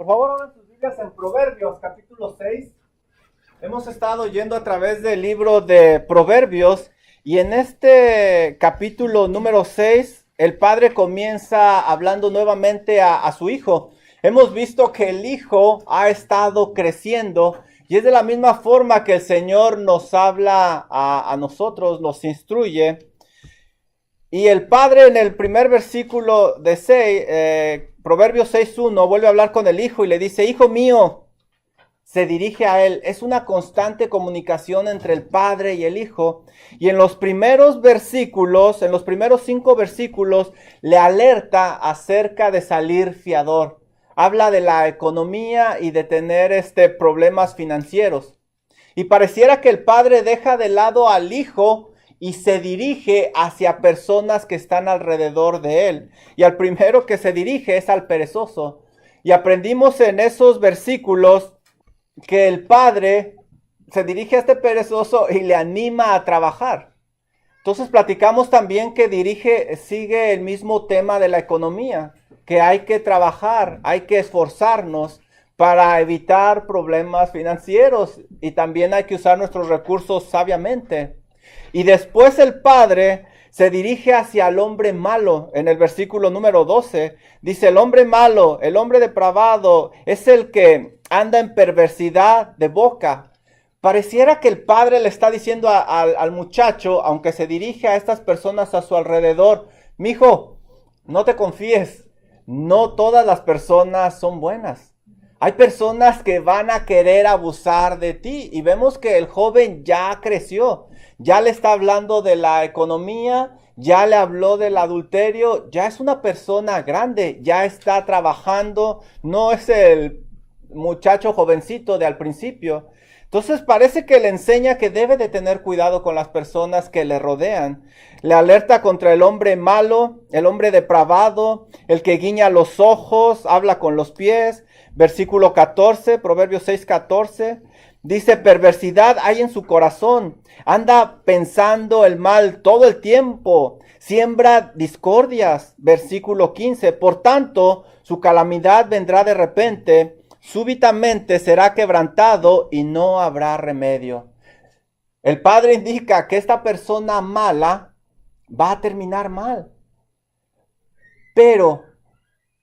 Por favor, abran sus Biblias en Proverbios, capítulo 6. Hemos estado yendo a través del libro de Proverbios y en este capítulo número 6, el padre comienza hablando nuevamente a su hijo. Hemos visto que el hijo ha estado creciendo y es de la misma forma que el Señor nos habla a nosotros, nos instruye. Y el padre en el primer versículo de 6, Proverbios 6:1, vuelve a hablar con el hijo y le dice: hijo mío, se dirige a él. Es una constante comunicación entre el padre y el hijo. Y en los primeros versículos, en los primeros 5 versículos, le alerta acerca de salir fiador. Habla de la economía y de tener problemas financieros. Y pareciera que el padre deja de lado al hijo y se dirige hacia personas que están alrededor de él. Y al primero que se dirige es al perezoso. Y aprendimos en esos versículos que el padre se dirige a este perezoso y le anima a trabajar. Entonces platicamos también que sigue el mismo tema de la economía, que hay que trabajar, hay que esforzarnos para evitar problemas financieros y también hay que usar nuestros recursos sabiamente. Y después el padre se dirige hacia el hombre malo. En el versículo número 12 dice: el hombre malo, el hombre depravado, es el que anda en perversidad de boca. Pareciera que el padre le está diciendo al muchacho, aunque se dirige a estas personas a su alrededor: mijo, no te confíes, no todas las personas son buenas. Hay personas que van a querer abusar de ti. Y vemos que el joven ya creció. Ya le está hablando de la economía, ya le habló del adulterio, ya es una persona grande, ya está trabajando, no es el muchacho jovencito de al principio. Entonces parece que le enseña que debe de tener cuidado con las personas que le rodean. Le alerta contra el hombre malo, el hombre depravado, el que guiña los ojos, habla con los pies. Versículo 14, Proverbios 6:14. Dice: perversidad hay en su corazón, anda pensando el mal todo el tiempo, siembra discordias. Versículo 15, por tanto, su calamidad vendrá de repente, súbitamente será quebrantado y no habrá remedio. El padre indica que esta persona mala va a terminar mal. Pero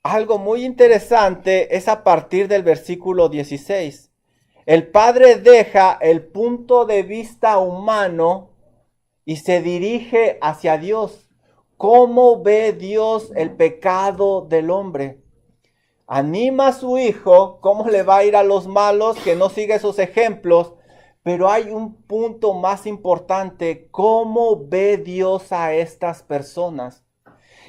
algo muy interesante es a partir del versículo 16. El padre deja el punto de vista humano y se dirige hacia Dios. ¿Cómo ve Dios el pecado del hombre? Anima a su hijo, cómo le va a ir a los malos, que no siga esos ejemplos. Pero hay un punto más importante: ¿cómo ve Dios a estas personas?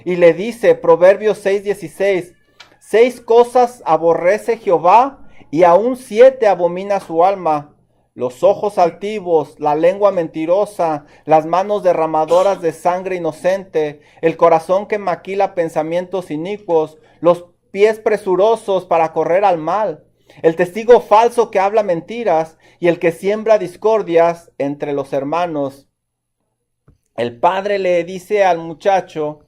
Y le dice, Proverbios 6:16, 6 cosas aborrece Jehová, y aún 7 abomina su alma: los ojos altivos, la lengua mentirosa, las manos derramadoras de sangre inocente, el corazón que maquila pensamientos inicuos, los pies presurosos para correr al mal, el testigo falso que habla mentiras, y el que siembra discordias entre los hermanos. El padre le dice al muchacho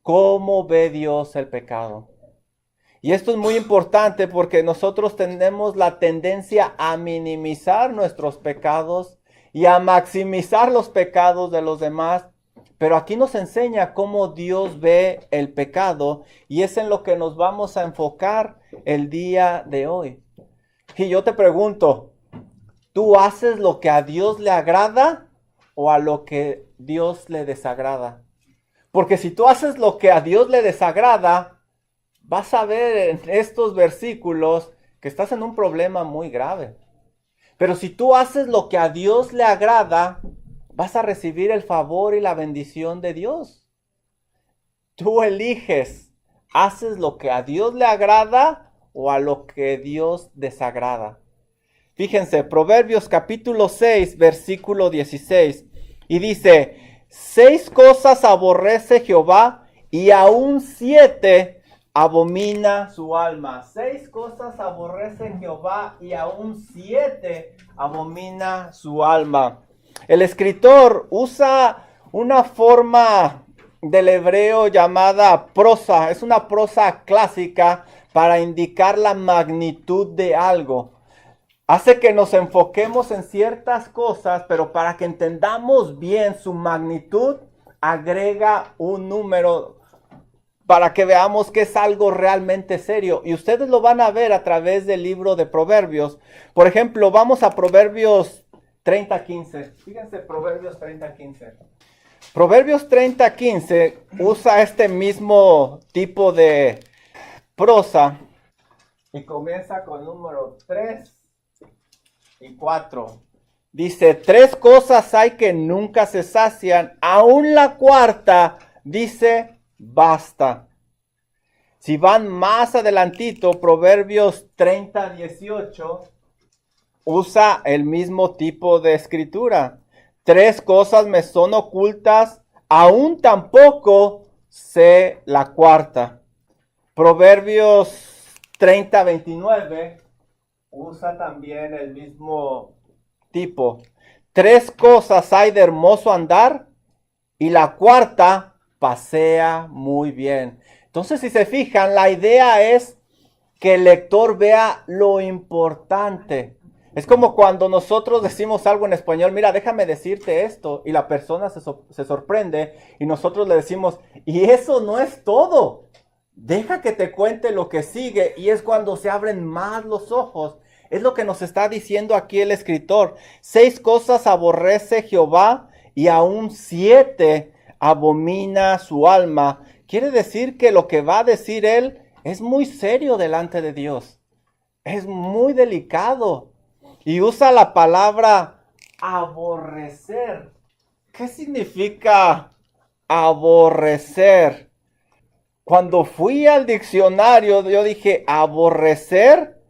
cómo ve Dios el pecado. Y esto es muy importante porque nosotros tenemos la tendencia a minimizar nuestros pecados y a maximizar los pecados de los demás. Pero aquí nos enseña cómo Dios ve el pecado y es en lo que nos vamos a enfocar el día de hoy. Y yo te pregunto, ¿tú haces lo que a Dios le agrada o a lo que Dios le desagrada? Porque si tú haces lo que a Dios le desagrada, vas a ver en estos versículos que estás en un problema muy grave. Pero si tú haces lo que a Dios le agrada, vas a recibir el favor y la bendición de Dios. Tú eliges, ¿haces lo que a Dios le agrada o a lo que Dios desagrada? Fíjense, Proverbios capítulo 6, versículo 16. Y dice: 6 cosas aborrece Jehová, y aún 7 abomina su alma. 6 cosas aborrece Jehová, y aún 7 abomina su alma. El escritor usa una forma del hebreo llamada prosa. Es una prosa clásica para indicar la magnitud de algo. Hace que nos enfoquemos en ciertas cosas, pero para que entendamos bien su magnitud, agrega un número para que veamos que es algo realmente serio. Y ustedes lo van a ver a través del libro de Proverbios. Por ejemplo, vamos a Proverbios 30:15. Fíjense, Proverbios 30:15. Proverbios 30:15 usa este mismo tipo de prosa y comienza con el número 3 y 4. Dice, 3 cosas hay que nunca se sacian, aún la cuarta dice, basta. Si van más adelantito, Proverbios 30:18 usa el mismo tipo de escritura. 3 cosas me son ocultas, aún tampoco sé la cuarta. Proverbios 30:29 usa también el mismo tipo. 3 cosas hay de hermoso andar y la cuarta pasea muy bien. Entonces, si se fijan, la idea es que el lector vea lo importante. Es como cuando nosotros decimos algo en español, mira, déjame decirte esto, y la persona se sorprende y nosotros le decimos, y eso no es todo. Deja que te cuente lo que sigue, y es cuando se abren más los ojos. Es lo que nos está diciendo aquí el escritor. 6 cosas aborrece Jehová y aún 7 abomina su alma. Quiere decir que lo que va a decir él es muy serio delante de Dios. Es muy delicado. Y usa la palabra aborrecer. ¿Qué significa aborrecer? Cuando fui al diccionario, yo dije, aborrecer,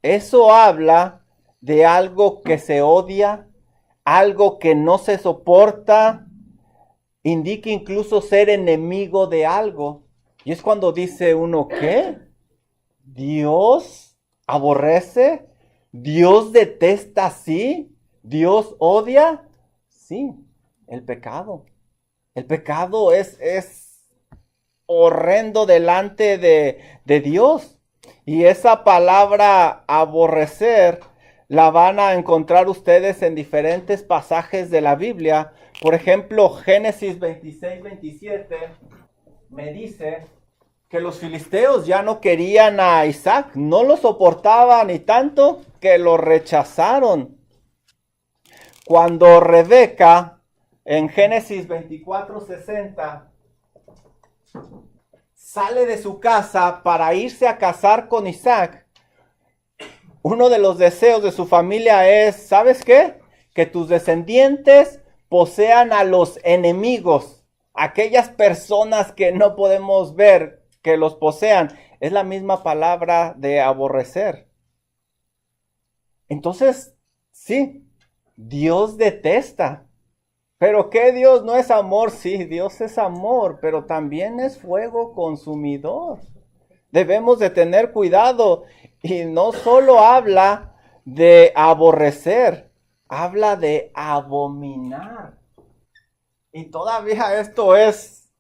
eso habla de algo que se odia, algo que no se soporta, indica incluso ser enemigo de algo. Y es cuando dice uno, ¿qué? ¿Dios aborrece? ¿Dios detesta? Sí. ¿Dios odia? Sí, el pecado. El pecado es horrendo delante de Dios. Y esa palabra aborrecer la van a encontrar ustedes en diferentes pasajes de la Biblia. Por ejemplo, Génesis 26:27 me dice que los filisteos ya no querían a Isaac, no lo soportaban y tanto que lo rechazaron. Cuando Rebeca, en Génesis 24:60, sale de su casa para irse a casar con Isaac, uno de los deseos de su familia es, ¿sabes qué? Que tus descendientes posean a los enemigos, aquellas personas que no podemos ver, que los posean. Es la misma palabra de aborrecer. Entonces, sí, Dios detesta. ¿Pero qué? Dios no es amor. Sí, Dios es amor, pero también es fuego consumidor. Debemos de tener cuidado. Y no solo habla de aborrecer, habla de abominar. Y todavía esto es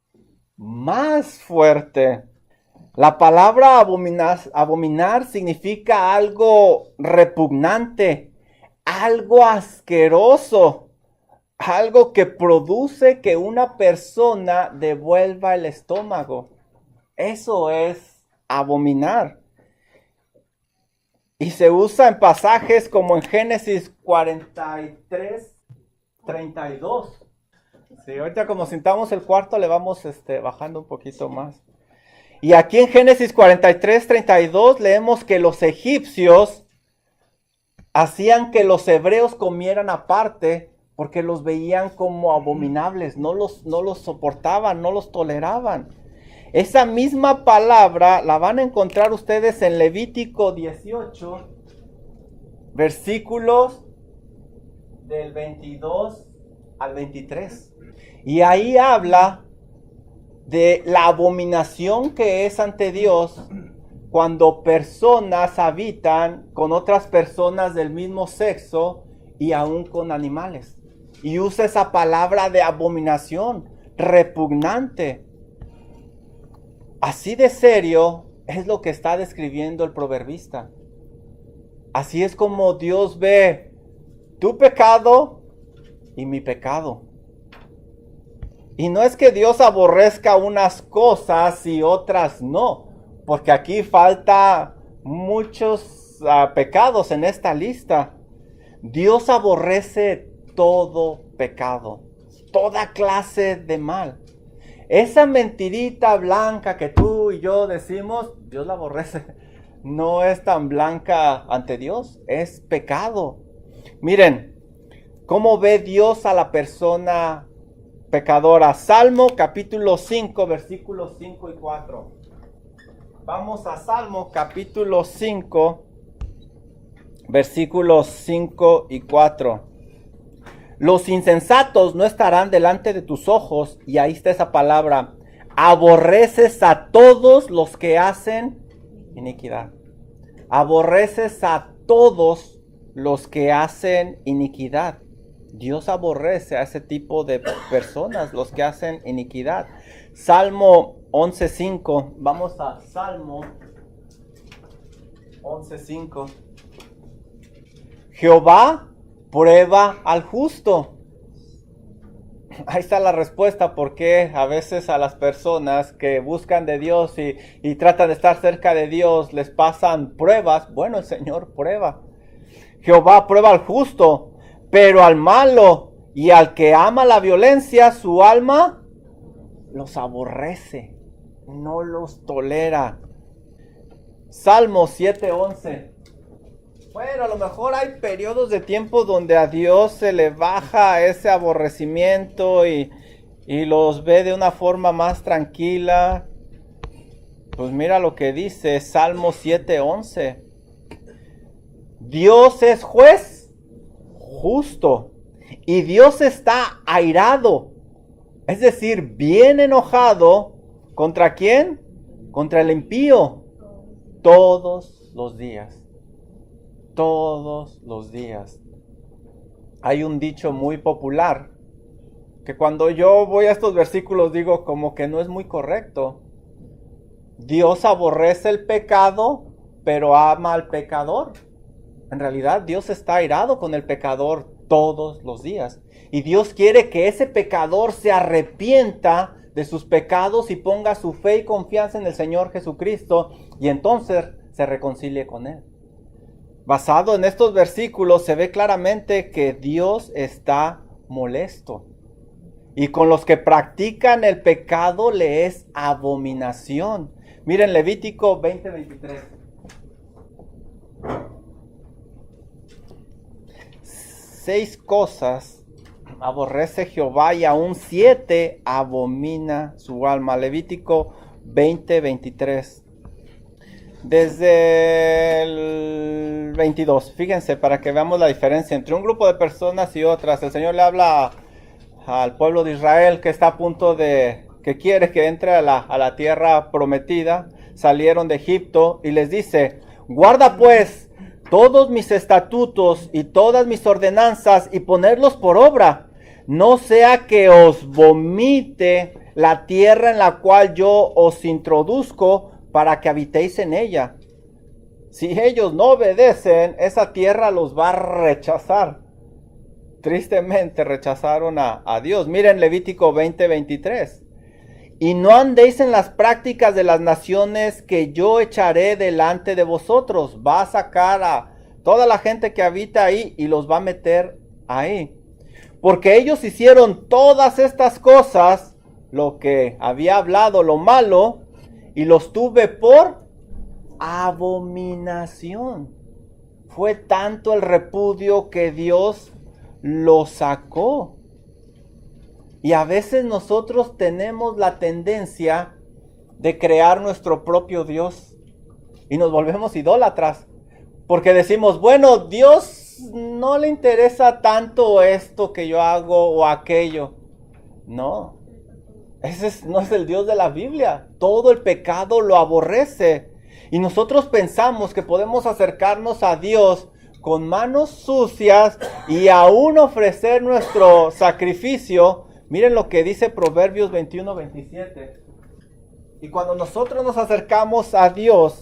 más fuerte. La palabra abominar significa algo repugnante, algo asqueroso, algo que produce que una persona devuelva el estómago. Eso es abominar. Y se usa en pasajes como en Génesis 43:32. Sí, ahorita como sintamos el cuarto le vamos bajando un poquito más. Y aquí en Génesis 43:32 leemos que los egipcios hacían que los hebreos comieran aparte porque los veían como abominables, no los soportaban, no los toleraban. Esa misma palabra la van a encontrar ustedes en Levítico 18, versículos del 22 al 23. Y ahí habla de la abominación que es ante Dios cuando personas habitan con otras personas del mismo sexo y aún con animales. Y usa esa palabra de abominación, repugnante. Así de serio Es lo que está describiendo el proverbista. Así es como Dios ve tu pecado y mi pecado. Y no es que Dios aborrezca unas cosas y otras no, porque aquí falta muchos pecados en esta lista. Dios aborrece todo pecado, toda clase de mal. Esa mentirita blanca que tú y yo decimos, Dios la aborrece. No es tan blanca ante Dios, es pecado. Miren, ¿cómo ve Dios a la persona pecadora? Salmo capítulo 5, versículos 5 y 4. Vamos a Salmo capítulo 5, versículos 5 y 4. Los insensatos no estarán delante de tus ojos, y ahí está esa palabra. Aborreces a todos los que hacen iniquidad. Aborreces a todos los que hacen iniquidad. Dios aborrece a ese tipo de personas, los que hacen iniquidad. Salmo 11.5. Vamos a Salmo 11.5. Jehová prueba al justo. Ahí está la respuesta porque a veces a las personas que buscan de Dios y tratan de estar cerca de Dios les pasan pruebas. Bueno, el Señor prueba. Jehová prueba al justo, pero al malo y al que ama la violencia, su alma los aborrece, no los tolera. Salmo 7:11. Bueno, a lo mejor hay periodos de tiempo donde a Dios se le baja ese aborrecimiento y los ve de una forma más tranquila. Pues mira lo que dice Salmo 7:11. Dios es juez justo y Dios está airado, es decir, bien enojado. ¿Contra quién? Contra el impío. Todos los días. Todos los días. Hay un dicho muy popular que cuando yo voy a estos versículos digo como que no es muy correcto. Dios aborrece el pecado, pero ama al pecador. En realidad Dios está airado con el pecador todos los días. Y Dios quiere que ese pecador se arrepienta de sus pecados y ponga su fe y confianza en el Señor Jesucristo y entonces se reconcilie con Él. Basado en estos versículos se ve claramente que Dios está molesto. Y con los que practican el pecado le es abominación. Miren Levítico 20:23. 6 cosas aborrece Jehová y aún 7 abomina su alma. Levítico 20:23. Desde el 22, fíjense para que veamos la diferencia entre un grupo de personas y otras. El Señor le habla al pueblo de Israel que está a punto de, que quiere que entre a la tierra prometida. Salieron de Egipto y les dice: guarda pues todos mis estatutos y todas mis ordenanzas y ponerlos por obra, no sea que os vomite la tierra en la cual yo os introduzco para que habitéis en ella. Si ellos no obedecen, esa tierra los va a rechazar. Tristemente rechazaron a Dios. Miren Levítico 20:23. Y no andéis en las prácticas de las naciones que yo echaré delante de vosotros. Va a sacar a toda la gente que habita ahí y los va a meter ahí. Porque ellos hicieron todas estas cosas, lo que había hablado, lo malo, y los tuve por abominación. Fue tanto el repudio que Dios los sacó. Y a veces nosotros tenemos la tendencia de crear nuestro propio Dios y nos volvemos idólatras. Porque decimos, bueno, Dios no le interesa tanto esto que yo hago o aquello. No. Ese no es el Dios de la Biblia. Todo el pecado lo aborrece. Y nosotros pensamos que podemos acercarnos a Dios con manos sucias y aún ofrecer nuestro sacrificio. Miren lo que dice Proverbios 21:27. Y cuando nosotros nos acercamos a Dios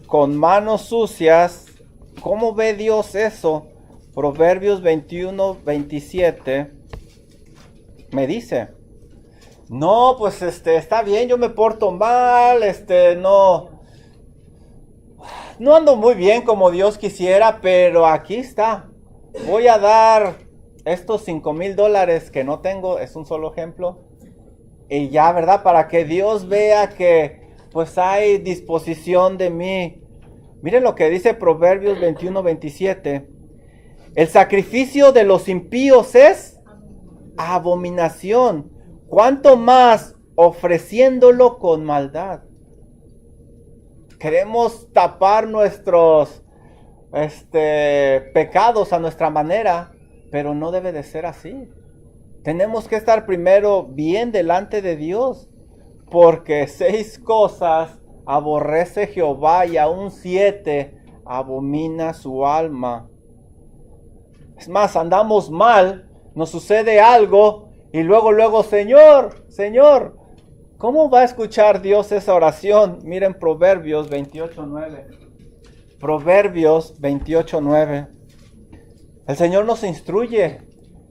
con manos sucias, ¿cómo ve Dios eso? Proverbios 21, 27 me dice, no, pues está bien, yo me porto mal, no ando muy bien como Dios quisiera, pero aquí está. Voy a dar estos $5,000 que no tengo, es un solo ejemplo. Y ya, ¿verdad? Para que Dios vea que pues hay disposición de mí. Miren lo que dice Proverbios 21, 27. El sacrificio de los impíos es abominación. ¿Cuánto más ofreciéndolo con maldad? Queremos tapar nuestros pecados a nuestra manera, pero no debe de ser así. Tenemos que estar primero bien delante de Dios, porque 6 cosas aborrece Jehová y aún 7 abomina su alma. Es más, andamos mal, nos sucede algo y luego, Señor, ¿cómo va a escuchar Dios esa oración? Miren Proverbios 28:9. Proverbios 28:9. El Señor nos instruye,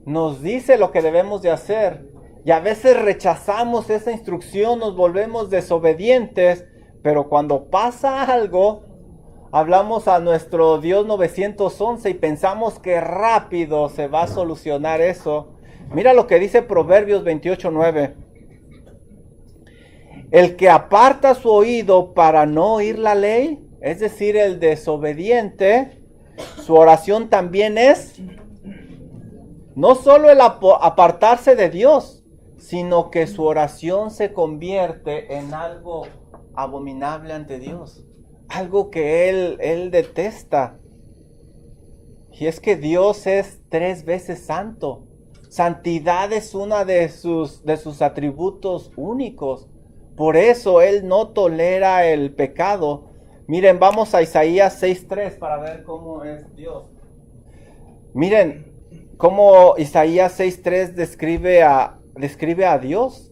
nos dice lo que debemos de hacer. Y a veces rechazamos esa instrucción, nos volvemos desobedientes. Pero cuando pasa algo, hablamos a nuestro Dios 911 y pensamos que rápido se va a solucionar eso. Mira lo que dice Proverbios 28:9. El que aparta su oído para no oír la ley, es decir, el desobediente, su oración también es no solo el apartarse de Dios, sino que su oración se convierte en algo abominable ante Dios, algo que Él detesta. Y es que Dios es 3 veces santo. Santidad es una de sus atributos únicos. Por eso Él no tolera el pecado. Miren, vamos a Isaías 6:3 para ver cómo es Dios. Miren cómo Isaías 6:3 describe a Dios.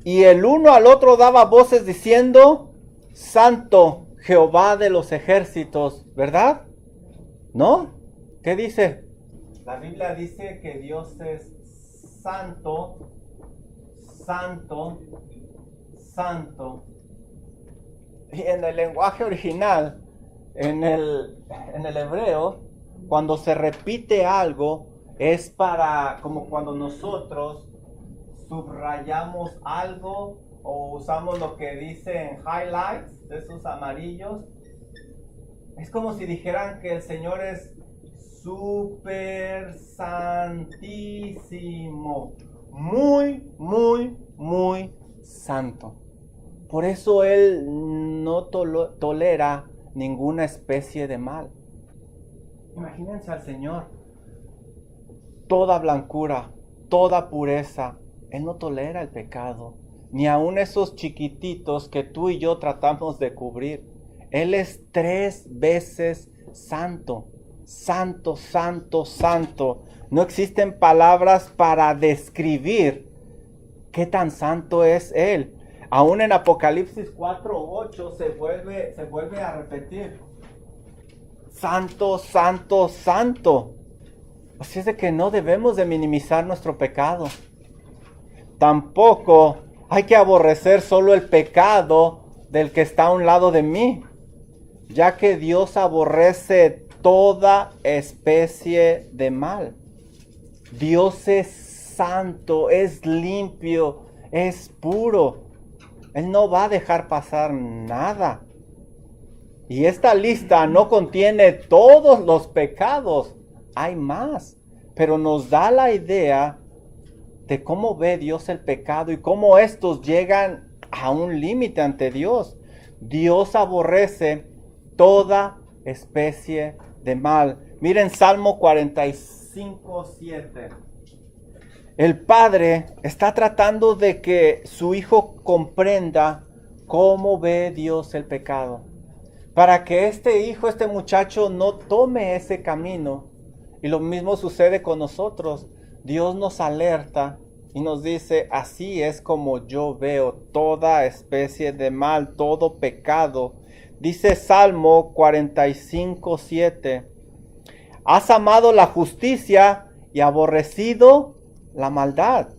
Y el uno al otro daba voces diciendo, Santo Jehová de los ejércitos, ¿verdad? ¿No? ¿Qué dice? La Biblia dice que Dios es santo, santo, santo. Y en el lenguaje original, en el hebreo, cuando se repite algo, es como cuando nosotros subrayamos algo o usamos lo que dicen highlights, de esos amarillos. Es como si dijeran que el Señor es súper santísimo, muy, muy, muy santo. Por eso Él no tolera ninguna especie de mal. Imagínense al Señor, toda blancura, toda pureza. Él no tolera el pecado, ni aun esos chiquititos que tú y yo tratamos de cubrir. Él es 3 veces santo, santo, santo, santo. No existen palabras para describir qué tan santo es Él. Aún en Apocalipsis 4:8 se vuelve a repetir. Santo, santo, santo. Así es de que no debemos de minimizar nuestro pecado. Tampoco hay que aborrecer solo el pecado del que está a un lado de mí, ya que Dios aborrece toda especie de mal. Dios es santo, es limpio, es puro. Él no va a dejar pasar nada. Y esta lista no contiene todos los pecados. Hay más. Pero nos da la idea de cómo ve Dios el pecado y cómo estos llegan a un límite ante Dios. Dios aborrece toda especie de mal. Miren Salmo 45:7. El padre está tratando de que su hijo comprenda cómo ve Dios el pecado, para que este muchacho no tome ese camino. Y lo mismo sucede con nosotros. Dios nos alerta y nos dice, así es como yo veo toda especie de mal, todo pecado. Dice Salmo 45:7, has amado la justicia y aborrecido la maldad.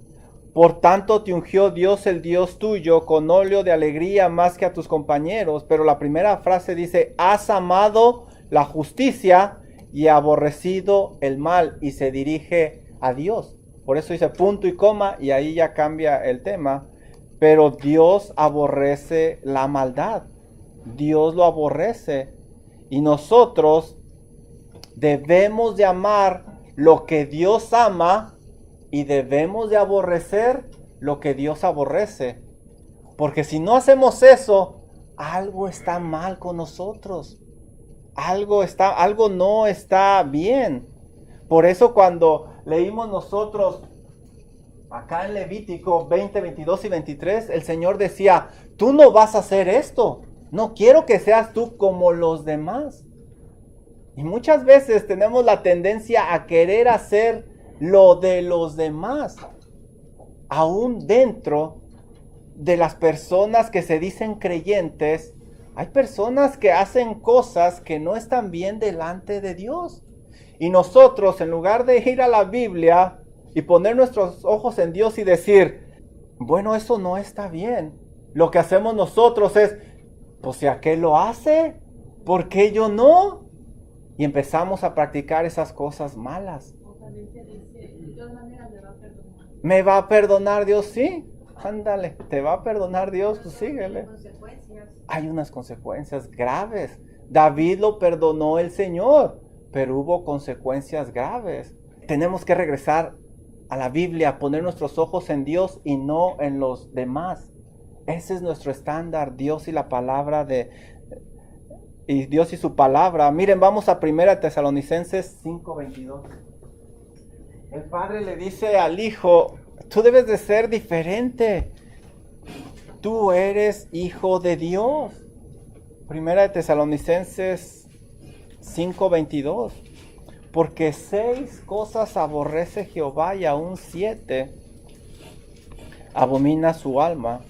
Por tanto te ungió Dios, el Dios tuyo, con óleo de alegría más que a tus compañeros. Pero la primera frase dice, has amado la justicia y aborrecido el mal, y se dirige a Dios. Por eso dice punto y coma, y ahí ya cambia el tema. Pero Dios aborrece la maldad. Dios lo aborrece. Y nosotros debemos de amar lo que Dios ama y debemos de aborrecer lo que Dios aborrece. Porque si no hacemos eso, algo está mal con nosotros. Algo no está bien. Por eso cuando leímos nosotros acá en Levítico 20, 22 y 23, el Señor decía, tú no vas a hacer esto. No quiero que seas tú como los demás. Y muchas veces tenemos la tendencia a querer hacer lo de los demás, aún dentro de las personas que se dicen creyentes. Hay personas que hacen cosas que no están bien delante de Dios. Y nosotros, en lugar de ir a la Biblia y poner nuestros ojos en Dios y decir, bueno, eso no está bien, lo que hacemos nosotros es, pues si aquel lo hace, ¿por qué yo no? Y empezamos a practicar esas cosas malas. ¿Me va a perdonar Dios? Sí, ándale, te va a perdonar Dios, pues síguele. Hay unas consecuencias graves. David lo perdonó el Señor, pero hubo consecuencias graves. Tenemos que regresar a la Biblia, poner nuestros ojos en Dios y no en los demás. Ese es nuestro estándar, Dios y la palabra y Dios y su palabra. Miren, vamos a 1 Tesalonicenses 5:22. El padre le dice al hijo, tú debes de ser diferente. Tú eres hijo de Dios. 1 Tesalonicenses 5:22. Porque 6 cosas aborrece Jehová y aún 7 abomina su alma.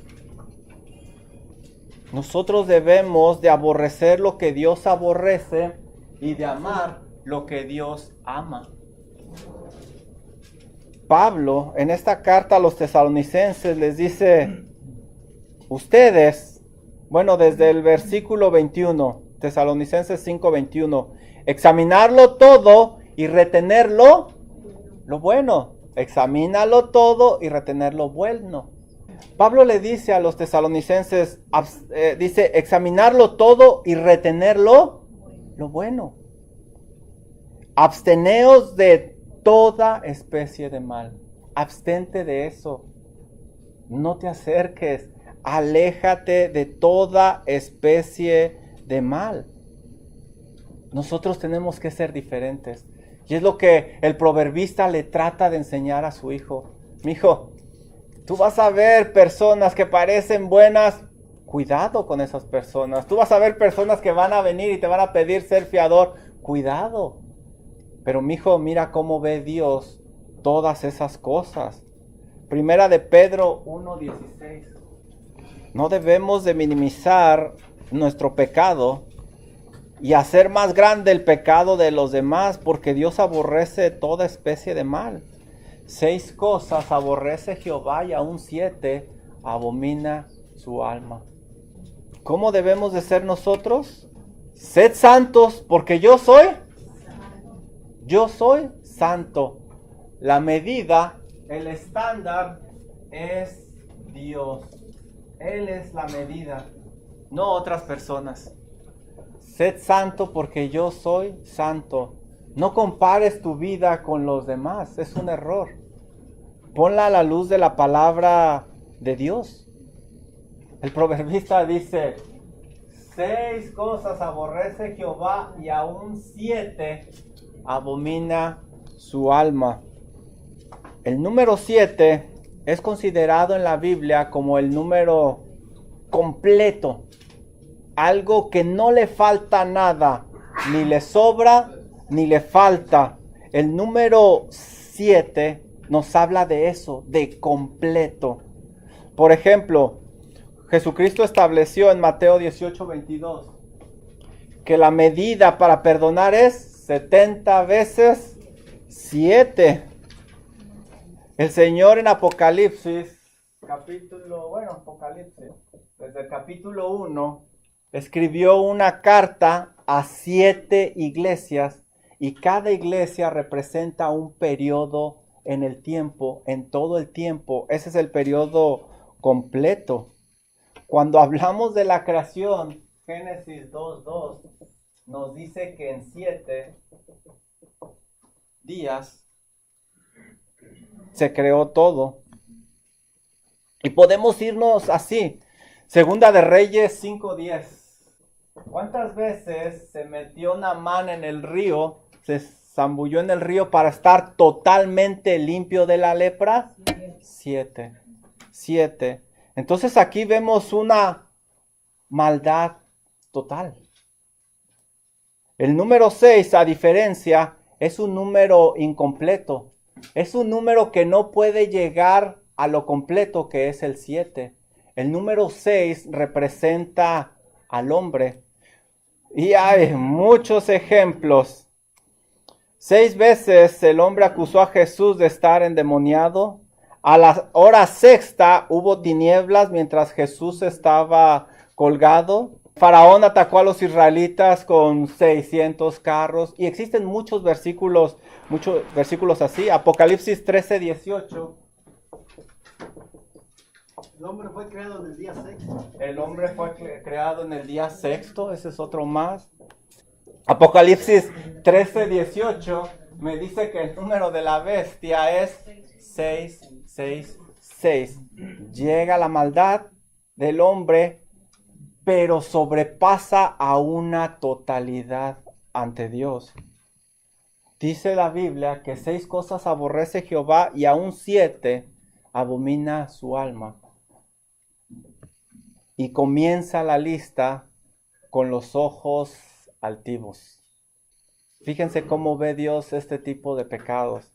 Nosotros debemos de aborrecer lo que Dios aborrece y de amar lo que Dios ama. Pablo, en esta carta a los tesalonicenses, les dice, ustedes, bueno, desde el versículo 21, Tesalonicenses 5:21, examinarlo todo y retenerlo lo bueno. Examínalo todo y retener lo bueno. Pablo le dice a los tesalonicenses, dice, examinarlo todo y retenerlo lo bueno. Absteneos de toda especie de mal. Abstente de eso. No te acerques. Aléjate de toda especie de mal. Nosotros tenemos que ser diferentes. Y es lo que el proverbista le trata de enseñar a su hijo. Mi hijo, tú vas a ver personas que parecen buenas. Cuidado con esas personas. Tú vas a ver personas que van a venir y te van a pedir ser fiador. Cuidado. Pero mi hijo, mira cómo ve Dios todas esas cosas. Primera de Pedro 1:16. No debemos de minimizar nuestro pecado y hacer más grande el pecado de los demás, porque Dios aborrece toda especie de mal. 6 cosas aborrece Jehová y aún 7 abomina su alma. ¿Cómo debemos de ser nosotros? Sed santos, porque yo soy santo. La medida, el estándar es Dios. Él es la medida, no otras personas. Sed santo porque yo soy santo. No compares tu vida con los demás, es un error. Ponla a la luz de la palabra de Dios. El proverbista dice, 6 cosas aborrece Jehová y aún 7 abomina su alma. El número 7 es considerado en la Biblia como el número completo. Algo que no le falta nada, ni le sobra, ni le falta. El número 7 nos habla de eso, de completo. Por ejemplo, Jesucristo estableció en Mateo 18:22 que la medida para perdonar es 70 veces 7. El Señor en Apocalipsis, desde el capítulo 1, escribió una carta a 7 iglesias y cada iglesia representa un periodo en el tiempo, en todo el tiempo. Ese es el periodo completo. Cuando hablamos de la creación, Génesis 2:2 nos dice que en 7 días se creó todo. Y podemos irnos así. Segunda de Reyes 5:10. ¿Cuántas veces se metió Naamán en el río, se zambulló en el río para estar totalmente limpio de la lepra? 7. Entonces aquí vemos una maldad total. El número 6, a diferencia, es un número incompleto. Es un número que no puede llegar a lo completo que es el 7. El número 6 representa al hombre. Y hay muchos ejemplos. 6 veces el hombre acusó a Jesús de estar endemoniado. A la hora sexta hubo tinieblas mientras Jesús estaba colgado. Faraón atacó a los israelitas con 600 carros. Y existen muchos versículos así. Apocalipsis 13:18. El hombre fue creado en el día sexto. El hombre fue creado en el día sexto. Ese es otro más. Apocalipsis 13:18 me dice que el número de la bestia es 666. Llega la maldad del hombre, pero sobrepasa a una totalidad ante Dios. Dice la Biblia que 6 cosas aborrece Jehová y aún 7 abomina su alma. Y comienza la lista con los ojos altivos. Fíjense cómo ve Dios este tipo de pecados.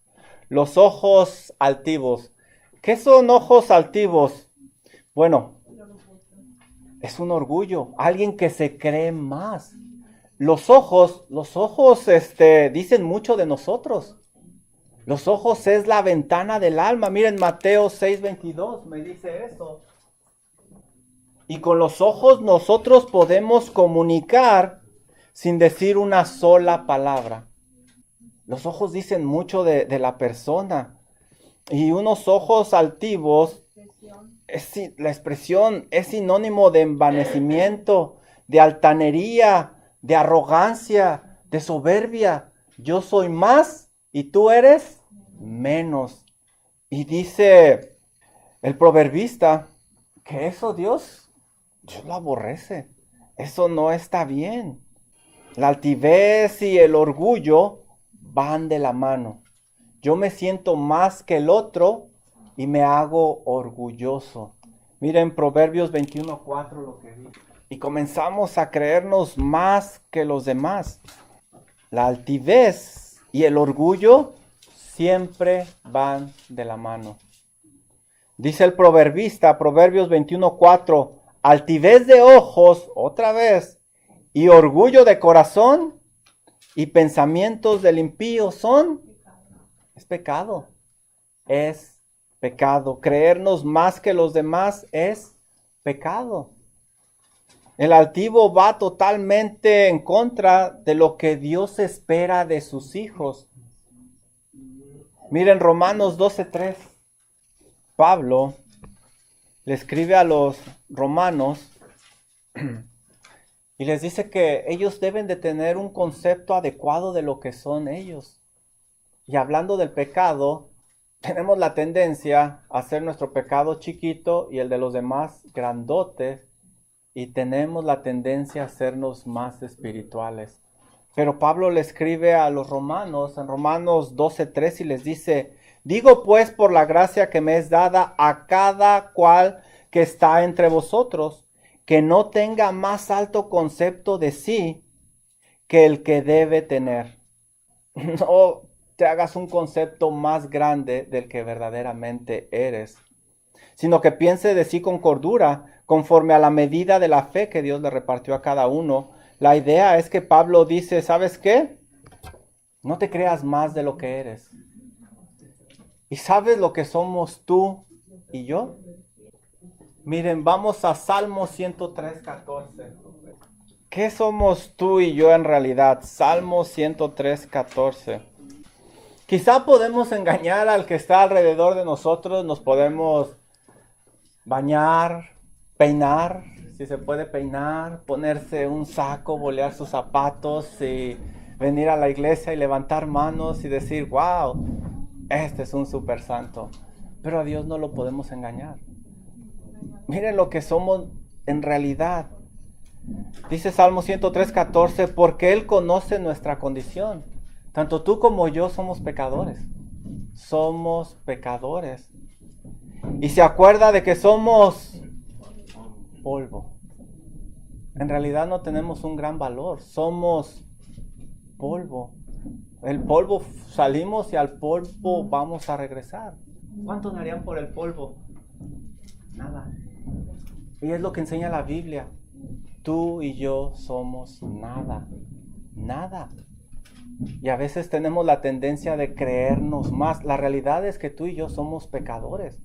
Los ojos altivos. ¿Qué son ojos altivos? Bueno, es un orgullo. Alguien que se cree más. Los ojos dicen mucho de nosotros. Los ojos es la ventana del alma. Miren, Mateo 6:22 me dice eso. Y con los ojos nosotros podemos comunicar sin decir una sola palabra. Los ojos dicen mucho de la persona. Y unos ojos altivos, la expresión es sinónimo de envanecimiento, de altanería, de arrogancia, de soberbia. Yo soy más y tú eres menos. Y dice el proverbista que eso Dios lo aborrece. Eso no está bien. La altivez y el orgullo van de la mano. Yo me siento más que el otro y me hago orgulloso. Miren Proverbios 21:4 lo que dice. Y comenzamos a creernos más que los demás. La altivez y el orgullo siempre van de la mano. Dice el proverbista, Proverbios 21:4, altivez de ojos, otra vez, y orgullo de corazón y pensamientos del impío es pecado. Es pecado. Creernos más que los demás es pecado. El altivo va totalmente en contra de lo que Dios espera de sus hijos. Miren Romanos 12:3. Pablo le escribe a los romanos y les dice que ellos deben de tener un concepto adecuado de lo que son ellos. Y hablando del pecado, tenemos la tendencia a hacer nuestro pecado chiquito y el de los demás grandote, y tenemos la tendencia a hacernos más espirituales. Pero Pablo le escribe a los romanos en Romanos 12:3 y les dice: digo pues por la gracia que me es dada a cada cual que está entre vosotros, que no tenga más alto concepto de sí que el que debe tener. No te hagas un concepto más grande del que verdaderamente eres, sino que piense de sí con cordura, conforme a la medida de la fe que Dios le repartió a cada uno. La idea es que Pablo dice, ¿sabes qué? No te creas más de lo que eres. ¿Y sabes lo que somos tú y yo? Miren, vamos a Salmo 103:14. ¿Qué somos tú y yo en realidad? Salmo 103:14. Quizá podemos engañar al que está alrededor de nosotros, nos podemos bañar, peinar, si se puede peinar, ponerse un saco, bolear sus zapatos y venir a la iglesia y levantar manos y decir, wow, este es un super santo. Pero a Dios no lo podemos engañar. Miren lo que somos en realidad. Dice Salmo 103:14, porque Él conoce nuestra condición. Tanto tú como yo somos pecadores. Somos pecadores. Y se acuerda de que somos polvo. En realidad no tenemos un gran valor. Somos polvo. El polvo salimos y al polvo vamos a regresar. ¿Cuántos darían por el polvo? Nada. Y es lo que enseña la Biblia. Tú y yo somos nada. Nada. Y a veces tenemos la tendencia de creernos más. La realidad es que tú y yo somos pecadores.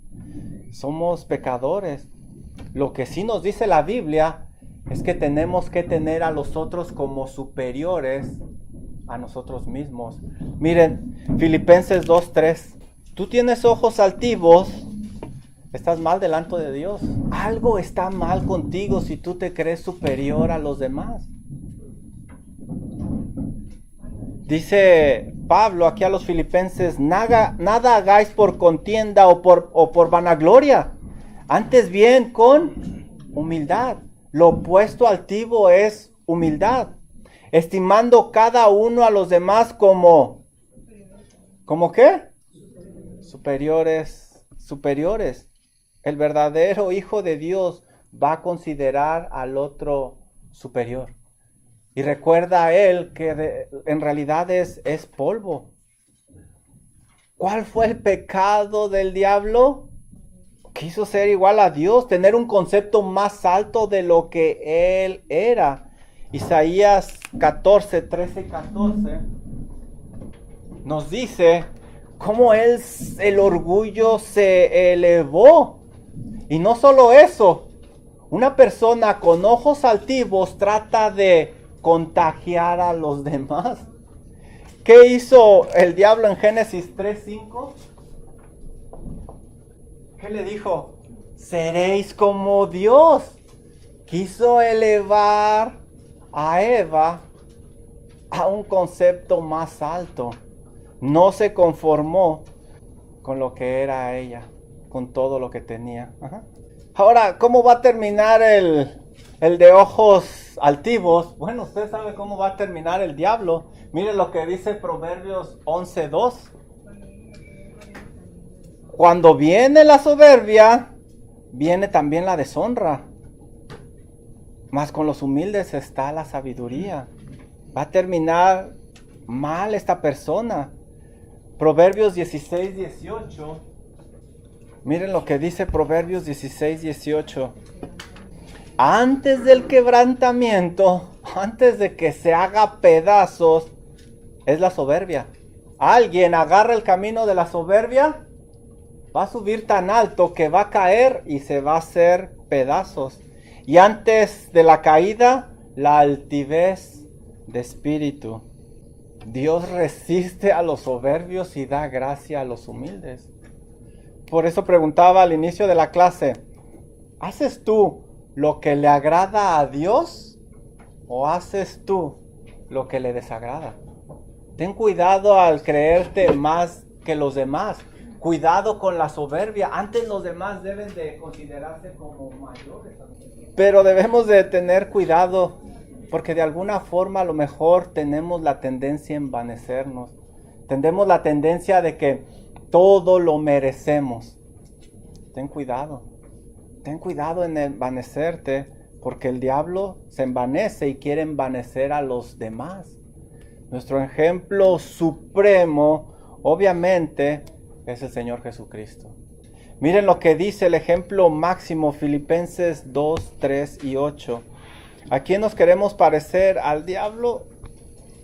Somos pecadores. Lo que sí nos dice la Biblia es que tenemos que tener a los otros como superiores a nosotros mismos. Miren, Filipenses 2:3. Tú tienes ojos altivos. Estás mal delante de Dios. Algo está mal contigo si tú te crees superior a los demás. Dice Pablo aquí a los filipenses, nada hagáis por contienda o por vanagloria. Antes bien con humildad. Lo opuesto altivo es humildad. Estimando cada uno a los demás como... ¿Cómo qué? Superiores. El verdadero Hijo de Dios va a considerar al otro superior. Y recuerda a él que en realidad es polvo. ¿Cuál fue el pecado del diablo? Quiso ser igual a Dios, tener un concepto más alto de lo que él era. Isaías 13 y 14 nos dice cómo el orgullo se elevó. Y no solo eso, una persona con ojos altivos trata de contagiar a los demás. ¿Qué hizo el diablo en Génesis 3:5? ¿Qué le dijo? Seréis como Dios. Quiso elevar a Eva a un concepto más alto. No se conformó con lo que era ella, con todo lo que tenía. Ajá. Ahora, ¿cómo va a terminar el de ojos altivos? Bueno, usted sabe cómo va a terminar el diablo. Mire lo que dice Proverbios 11:2. Cuando viene la soberbia, viene también la deshonra. Mas con los humildes está la sabiduría. Va a terminar mal esta persona. Proverbios 16:18. Miren lo que dice Proverbios 16:18. Antes del quebrantamiento, antes de que se haga pedazos, es la soberbia. Alguien agarra el camino de la soberbia, va a subir tan alto que va a caer y se va a hacer pedazos. Y antes de la caída, la altivez de espíritu. Dios resiste a los soberbios y da gracia a los humildes. Por eso preguntaba al inicio de la clase, ¿haces tú lo que le agrada a Dios o haces tú lo que le desagrada? Ten cuidado al creerte más que los demás. Cuidado con la soberbia. Antes los demás deben de considerarse como mayores. Pero debemos de tener cuidado porque de alguna forma a lo mejor tenemos la tendencia a envanecernos. Tenemos la tendencia de que todo lo merecemos. Ten cuidado en envanecerte, porque el diablo se envanece y quiere envanecer a los demás. Nuestro ejemplo supremo Obviamente es el Señor Jesucristo. Miren lo que dice el ejemplo máximo, Filipenses 2, 3 y 8. ¿A quién nos queremos parecer? ¿Al diablo?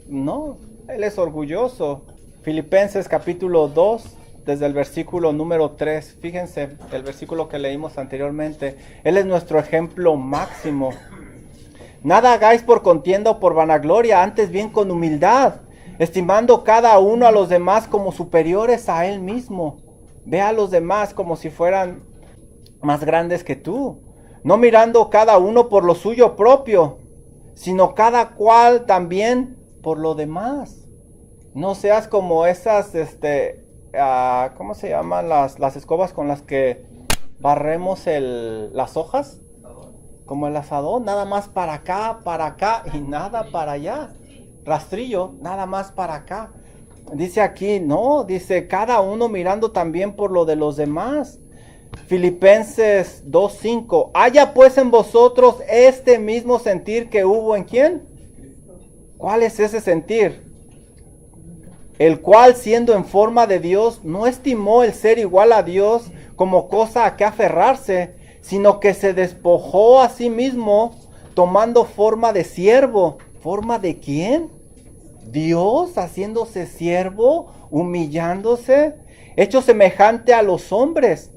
No, él es orgulloso. Filipenses capítulo 2, desde el versículo número 3. Fíjense, el versículo que leímos anteriormente. Él es nuestro ejemplo máximo. Nada hagáis por contienda o por vanagloria, antes bien con humildad, estimando cada uno a los demás como superiores a él mismo. Ve a los demás como si fueran más grandes que tú, no mirando cada uno por lo suyo propio, sino cada cual también por lo demás. No seas como esas, ¿cómo se llaman las escobas con las que barremos las hojas? Como el asadón, nada más para acá y nada para allá. Rastrillo, nada más para acá. Dice aquí, no, dice cada uno mirando también por lo de los demás. Filipenses 2:5. Haya pues en vosotros este mismo sentir que hubo en ¿quién? ¿Cuál es ese sentir? El cual siendo en forma de Dios no estimó el ser igual a Dios como cosa a que aferrarse, sino que se despojó a sí mismo tomando forma de siervo. ¿Forma de quién? Dios haciéndose siervo, humillándose, hecho semejante a los hombres,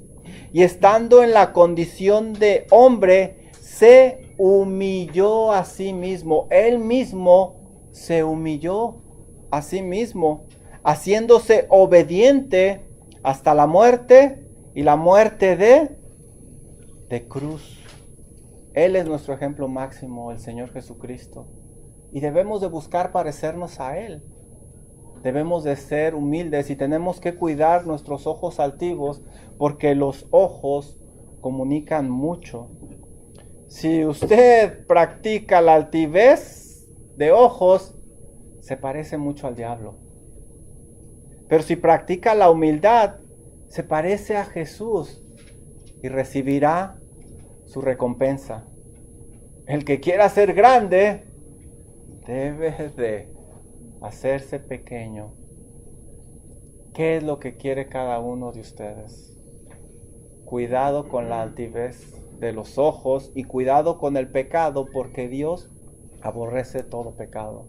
y estando en la condición de hombre, se humilló a sí mismo. Él mismo se humilló a sí mismo, haciéndose obediente hasta la muerte, y la muerte de cruz. Él es nuestro ejemplo máximo, el Señor Jesucristo. Y debemos de buscar parecernos a Él. Debemos de ser humildes y tenemos que cuidar nuestros ojos altivos porque los ojos comunican mucho. Si usted practica la altivez de ojos, se parece mucho al diablo. Pero si practica la humildad, se parece a Jesús y recibirá su recompensa. El que quiera ser grande debe de hacerse pequeño. ¿Qué es lo que quiere cada uno de ustedes? Cuidado con la altivez de los ojos y cuidado con el pecado, porque Dios aborrece todo pecado.